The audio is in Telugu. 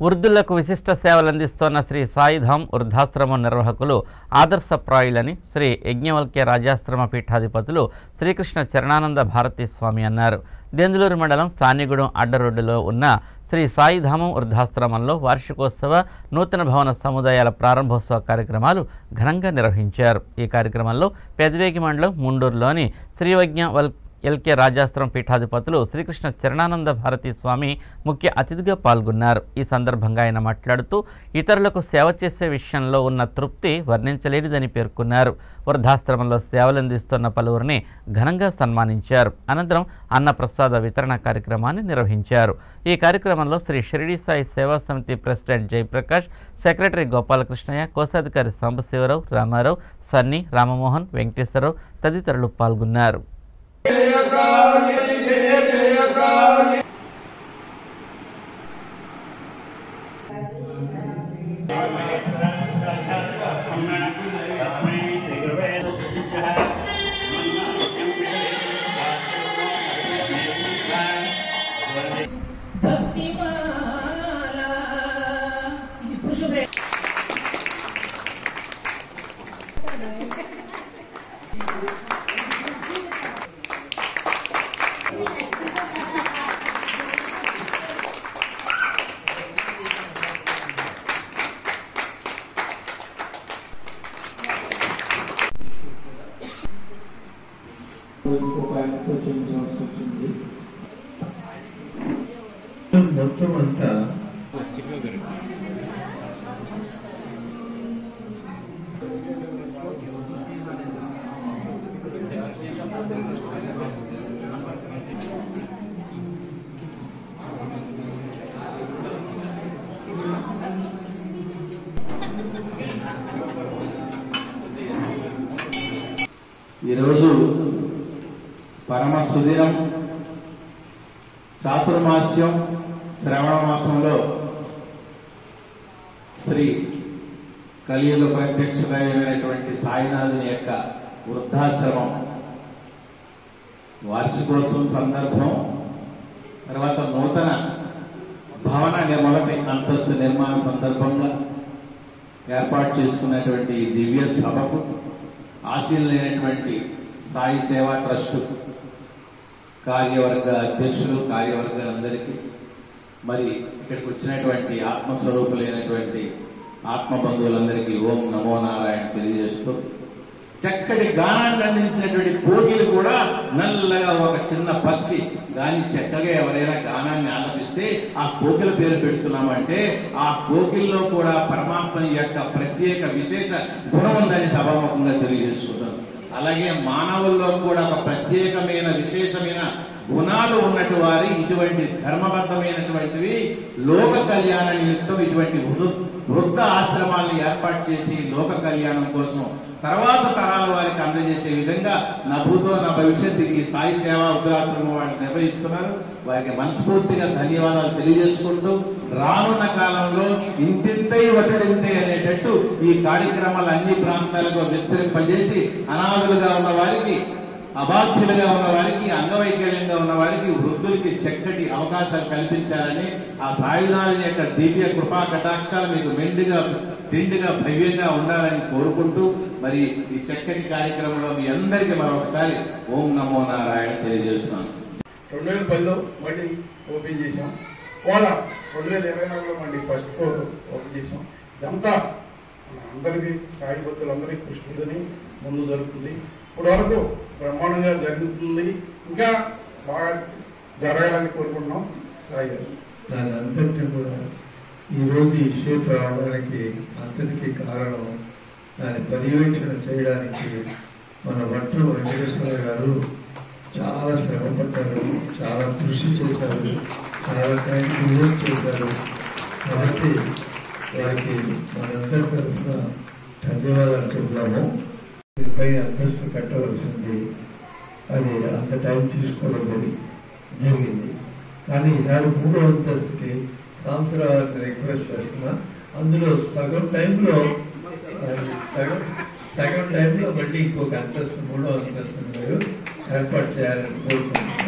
వృద్ధులకు విశిష్ట సేవలు అందిస్తున్న శ్రీ సాయిధామ్ వృద్ధాశ్రమ నిర్వాహకులు ఆదర్శప్రాయులని శ్రీ యజ్ఞవల్క్య రాజాశ్రమ పీఠాధిపతులు శ్రీకృష్ణ చరణానంద భారతీ స్వామి అన్నారు. దెందులూరు మండలం సానిగూడెం అడ్డరోడ్డులో ఉన్న శ్రీ సాయిధామం వృద్ధాశ్రమంలో వార్షికోత్సవ నూతన భవన సముదాయాల ప్రారంభోత్సవ కార్యక్రమాలు ఘనంగా నిర్వహించారు. ఈ కార్యక్రమంలో పెదవేగి మండలం ముండూరులోని శ్రీ యజ్ఞవల్క్య రాజాశ్రమ పీఠాధిపతులు శ్రీకృష్ణ చరణానంద భారతీ స్వామి ముఖ్య అతిథిగా పాల్గొన్నారు. ఈ సందర్భంగా ఆయన మాట్లాడుతూ ఇతరులకు సేవ చేసే విషయంలో ఉన్న తృప్తి వర్ణించలేనిదని పేర్కొన్నారు. వృద్ధాశ్రమంలో సేవలందిస్తున్న పలువురిని ఘనంగా సన్మానించారు. అనంతరం అన్నప్రసాద వితరణ కార్యక్రమాన్ని నిర్వహించారు. ఈ కార్యక్రమంలో శ్రీ షిరిడి సాయి సేవా సమితి ప్రెసిడెంట్ జయప్రకాష్, సెక్రటరీ గోపాలకృష్ణయ్య, కోశాధికారి సాంబశివరావు, రామారావు, సన్నీ, రామమోహన్, వెంకటేశ్వరరావు తదితరులు పాల్గొన్నారు. మొత్తం అంతా ఈరోజు పరమ సుదినం చాతుర్మాస్యం శ్రవణ మాసంలో శ్రీ కలియుగ ప్రత్యక్ష దైవమైనటువంటి సాయినాథుని యొక్క వృద్ధాశ్రమం వార్షికోత్సవం సందర్భం, తర్వాత నూతన భవన మొదటి అంతస్తు నిర్మాణ సందర్భంగా ఏర్పాటు చేసుకున్నటువంటి దివ్య సభకు ఆశీనులైనటువంటి సాయి సేవా ట్రస్ట్ కార్యవర్గ అధ్యక్షులు, కార్యవర్గాలందరికీ, మరి ఇక్కడికి వచ్చినటువంటి ఆత్మస్వరూపులైనటువంటి ఆత్మబంధువులందరికీ ఓం నమో నారాయణ తెలియజేస్తూ, చక్కటి గానాన్ని అందించినటువంటి కోకిలు కూడా నల్లగా ఒక చిన్న పక్షి దాన్ని చక్కగా ఎవరైనా గానాన్ని ఆలపిస్తే ఆ కోకిల పేరు పెడుతున్నామంటే ఆ కోకిల్లో కూడా పరమాత్మని యొక్క ప్రత్యేక విశేష గుణం ఉందని సభాముఖంగా తెలియజేస్తున్నాను. అలాగే మానవుల్లో కూడా ఒక ప్రత్యేకమైన విశేషమైన గుణాలు ఉన్నట్టు వారి ఇటువంటి ధర్మబద్ధమైనటువంటివి లోక కళ్యాణ నిమిత్తం ఇటువంటి వృద్ధ ఆశ్రమాలను ఏర్పాటు చేసి లోక కళ్యాణం కోసం తర్వాత తరాల వారికి అందజేసే విధంగా నా భూతో నా భవిష్యత్తుకి సాయి సేవా వృద్ధాశ్రమం వారిని నిర్వహిస్తున్నారు. వారికి మనస్ఫూర్తిగా ధన్యవాదాలు తెలియజేసుకుంటూ, రానున్న కాలంలో ఇంతింతై వటడింతే అనేటట్టు ఈ కార్యక్రమాలు అన్ని ప్రాంతాలకు విస్తరింపజేసి అనాథులుగా ఉన్న వారికి, అబాధ్యులుగా ఉన్న వారికి, అంగవైకల్యంగా ఉన్న వారికి, వృద్ధులకి చక్కటి అవకాశాలు కల్పించాలని ఆ సాయినాథుని యొక్క దివ్య కృపా కటాక్షాలు మీకు మెండుగా తిండిగా భవ్యంగా ఉండాలని కోరుకుంటూ, మరి ఈ చక్కటి కార్యక్రమంలో మీ అందరికీ మరొకసారి ఓం నమో నారాయణ తెలియజేస్తున్నాను. 2010లో మళ్ళీ ఓపెన్ చేసాం. వాళ్ళ 2024లో మళ్ళీ ఫస్ట్ ఫ్లోర్ ఓపెన్ చేసాం. ఇదంతా అందరికీ సాయి భక్తులందరికీ కృష్ణుడిని ముందు జరుగుతుంది. ఇప్పటి వరకు బ్రహ్మాండంగా జరుగుతుంది. ఇంకా బాగా జరగాలని కోరుకుంటున్నాం. సాయి గారు దాని అంతటి కూడా ఈరోజు ఈ షేప్ రావడానికి అంతటికీ కారణం, దాన్ని పర్యవేక్షణ చేయడానికి మన భట్టు వెంకటేశ్వర గారు చాలా శ్రమపడ్డారు, చాలా కృషి చేశారు, చాలా టైం ఇన్వెస్ట్ చేశారు. కాబట్టి వారికి మనందరి తరఫున ధన్యవాదాలు చెబుతాము. పై అంతస్తు కట్టవలసింది, అది అంత టైం తీసుకోవడం జరిగింది. కానీ ఈసారి 3వ అంతస్తుకి సాంసరావారిని రిక్వెస్ట్ చేస్తున్నా. అందులో సగం టైంలో మళ్ళీ ఇంకొక అంతస్తు 3వ అంతస్తు ఏర్పాటు చేయాలని కోరుకుంటున్నాను.